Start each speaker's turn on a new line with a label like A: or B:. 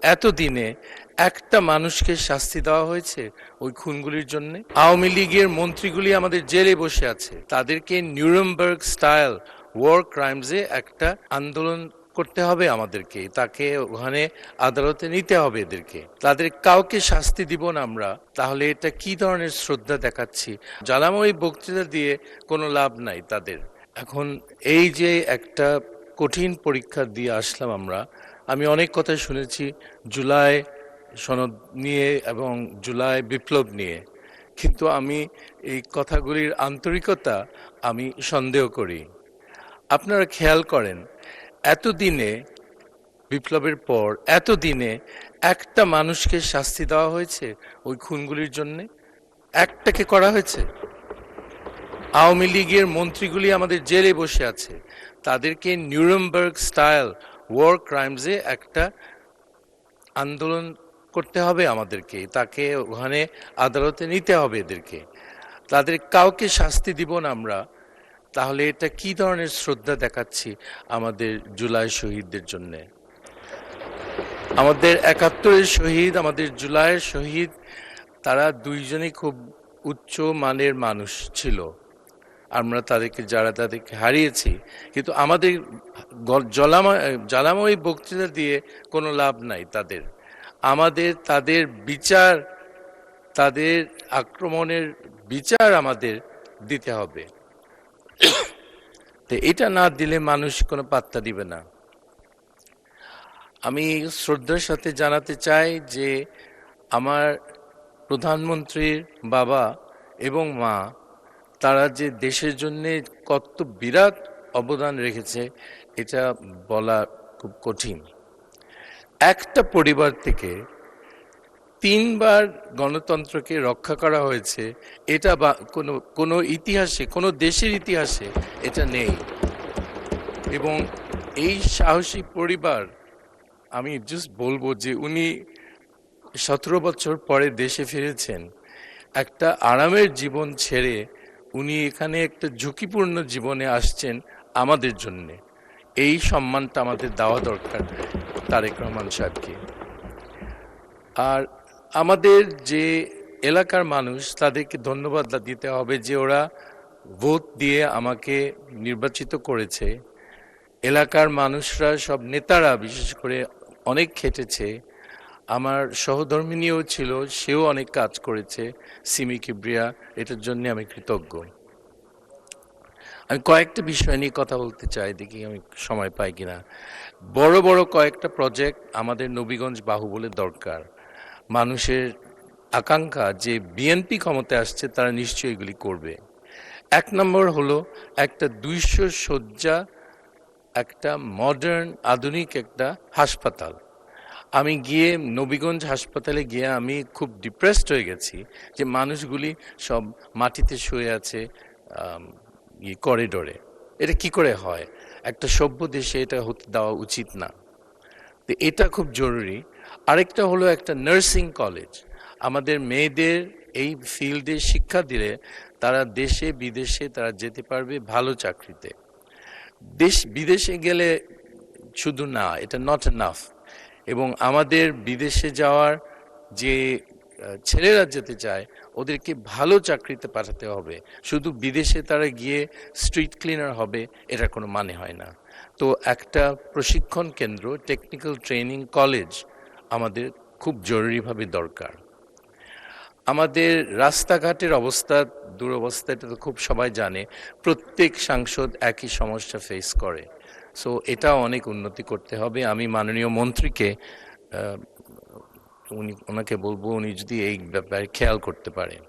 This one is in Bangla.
A: এতদিনে একটা মানুষকে শাস্তি দেওয়া হয়েছে ওই খুনগুলির জন্য। আওয়ামী লীগের মন্ত্রীগুলি আমাদের জেলে বসে আছে, তাদেরকে নিউরেমবার্গ স্টাইল ওয়ার ক্রাইমসে একটা আন্দোলন করতে হবে আমাদেরকে, তাকে ওখানে আদালতে নিতে হবে এদেরকে। তাদের কাউকে শাস্তি দিব না আমরা, তাহলে এটা কি ধরনের শ্রদ্ধা দেখাচ্ছি? জ্বালাময়ী বক্তৃতা দিয়ে কোনো লাভ নাই তাদের। এখন এই যে একটা কঠিন পরীক্ষা দিয়ে আসলাম আমরা, আমি অনেক কথা শুনেছি জুলাই সনদ নিয়ে এবং জুলাই বিপ্লব নিয়ে, কিন্তু আমি এই কথাগুলির আন্তরিকতা আমি সন্দেহ করি। আপনারা খেয়াল করেন, এতদিনে বিপ্লবের পর এতদিনে একটা মানুষকে শাস্তি দেওয়া হয়েছে ওই খুনগুলির জন্যে? একটাকে করা হয়েছে? আওয়ামী লীগের মন্ত্রীগুলি আমাদের জেলে বসে আছে, তাদেরকে নিউরেমবার্গ স্টাইল ওয়ার ক্রাইমসে একটা আন্দোলন করতে হবে আমাদেরকে, তাকে ওখানে আদালতে নিতে হবে এদেরকে। তাদের কাউকে শাস্তি দিব না আমরা, তাহলে এটা কি ধরনের শ্রদ্ধা দেখাচ্ছি আমাদের জুলাই শহীদদের জন্য? আমাদের ৭১-এর শহীদ, আমাদের জুলাইয়ের শহীদ, তারা দুইজনই খুব উচ্চ মানের মানুষ ছিল। আমরা তাদেরকে হারিয়েছি, কিন্তু আমাদের জ্বালাময়ী বক্তৃতা দিয়ে কোনো লাভ নাই তাদের। তাদের বিচার, তাদের আক্রমণের বিচার আমাদের দিতে হবে। তো এটা না দিলে মানুষ কোনো পাত্তা দিবে না। আমি শ্রদ্ধার সাথে জানাতে চাই যে আমার প্রধানমন্ত্রীর বাবা এবং মা, তারা যে দেশের জন্য কত বিরাট অবদান রেখেছে এটা বলা খুব কঠিন। একটা পরিবার থেকে ৩ বার গণতন্ত্রকে রক্ষা করা হয়েছে, এটা কোনো ইতিহাসে, কোনো দেশের ইতিহাসে এটা নেই। এবং এই সাহসী পরিবার, আমি জাস্ট বলবো যে উনি ১৭ বছর পরে দেশে ফিরেছেন, একটা আরামের জীবন ছেড়ে উনি এখানে একটা ঝুঁকিপূর্ণ জীবনে আসছেন আমাদের জন্যে। এই সম্মানটা আমাদের দেওয়া দরকার তারেক রহমান সাহেবকে। আর আমাদের যে এলাকার মানুষ, তাদেরকে ধন্যবাদ দিতে হবে যে ওরা ভোট দিয়ে আমাকে নির্বাচিত করেছে। এলাকার মানুষরা, সব নেতারা বিশেষ করে অনেক খেটেছে। আমার সহধর্মিণীও ছিল, সেও অনেক কাজ করেছে, সিমি কিবরিয়া, এটার জন্য আমি কৃতজ্ঞ। আমি কয়েকটা বিষয় নিয়ে কথা বলতে চাই, দেখি আমি সময় পাই কিনা। বড় বড় কয়েকটা প্রজেক্ট আমাদের নবীগঞ্জ বাহুবলের দরকার। মানুষের আকাঙ্ক্ষা যে বিএনপি ক্ষমতায় আসছে, তারা নিশ্চয়ই এগুলি করবে। ১ নম্বর হলো একটা ২০০ শয্যা, একটা মডার্ন আধুনিক একটা হাসপাতাল। আমি গিয়ে নবীগঞ্জ হাসপাতালে গিয়ে আমি খুব ডিপ্রেসড হয়ে গেছি যে মানুষগুলি সব মাটিতে শুয়ে আছে করিডোরে। এটা কি করে হয়? একটা সভ্য দেশে এটা হতে দেওয়া উচিত না। তো এটা খুব জরুরি। আরেকটা হলো একটা নার্সিং কলেজ। আমাদের মেয়েদের এই ফিল্ডে শিক্ষা দিলে তারা দেশে বিদেশে তারা যেতে পারবে ভালো চাকরিতে। বিদেশে গেলে শুধু না, এটা নট এনাফ। এবং আমাদের বিদেশে যাওয়ার যে ছেলেরা যেতে চায়, ওদেরকে ভালো চাকরিতে পাঠাতে হবে। শুধু বিদেশে তারা গিয়ে স্ট্রিট ক্লিনার হবে, এটা কোনো মানে হয় না। তো একটা প্রশিক্ষণ কেন্দ্র, টেকনিক্যাল ট্রেনিং কলেজ আমাদের খুব জরুরিভাবে দরকার। আমাদের রাস্তাঘাটের অবস্থা, দুরবস্থা, এটা তো খুব সবাই জানে। প্রত্যেক সাংসদ একই সমস্যা ফেস করে। সো এটা অনেক উন্নতি করতে হবে। আমি মাননীয় মন্ত্রীকে ওনাকে বলবো, উনি যদি এই ব্যাপারে খেয়াল করতে পারেন।